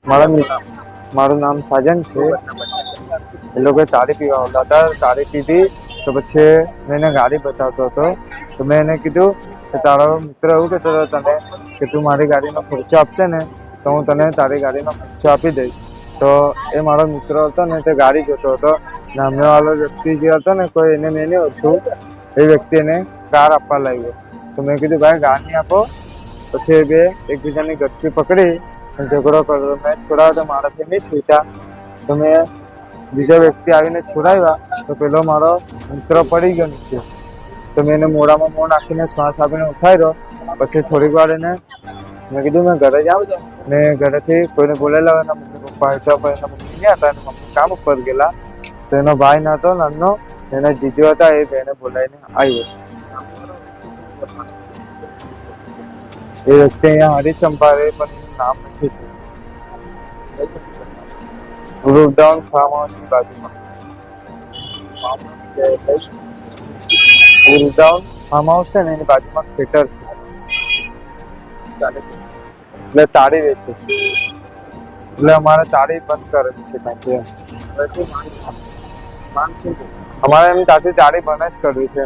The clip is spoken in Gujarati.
મારું નામ સાજન છે. એ લોકો તાળી પીવા આવતા હતા. તાળી પીધી તો પછી મેં એને ગાડી બતાવતો હતો. તો મેં એને કીધું કે તારો મિત્ર એવું કહેતો હતો તને કે તું મારી ગાડીનો ખર્ચો આપશે ને તો હું તને તારી ગાડીનો ખર્ચો આપી દઈશ. તો એ મારો મિત્ર હતો ને તે ગાડી જોતો હતો. સામેવાળો વ્યક્તિ જે હતો ને કોઈ એને મેં નહીં ઓળખ્યું. એ વ્યક્તિ એને કાર આપવા લાગ્યો. તો મેં કીધું ભાઈ કાર નહીં આપો. પછી એ બે એકબીજાની ગચ્છી પકડી ઝઘડો કર્યો. મેં છોડાવ્યો તો મારાથી નહીં છૂટ્યા. તો મેં બીજા વ્યક્તિ આવીને છોડાવ્યા તો પેલો મારો મિત્ર પડી ગયો નીચે. તો મેં એને મોઢામાં મોં નાખીને શ્વાસ આપીને ઉઠાવ્યો. પછી થોડીક વાર એને મેં કીધું મેં ઘરે જાઉં ને ઘરેથી કોઈને બોલાયેલા એના મમ્મી પપ્પા હતા પણ એના મમ્મી નહીં હતા. એના મમ્મી કામ ઉપર ગયેલા. તો એનો ભાઈ ન હતો નાનો એના જીજુ હતા. એ બેને બોલાવીને આવ્યો. એ વ્યક્તિ અહીંયા હરિચંપા રે પણ નામ નથી. રૂપડાઉન ફાર્મ હાઉસની બાજુમાં. રૂપડાઉન ફાર્મ હાઉસ છે ને એની બાજુમાં થિયેટર છે. એટલે તાળી વેચે. એટલે અમારે તાળી બંધ કરેલી છે ત્યાંથી. અમારે એમ ત્યાંથી તાળી બંધ જ કરવી છે.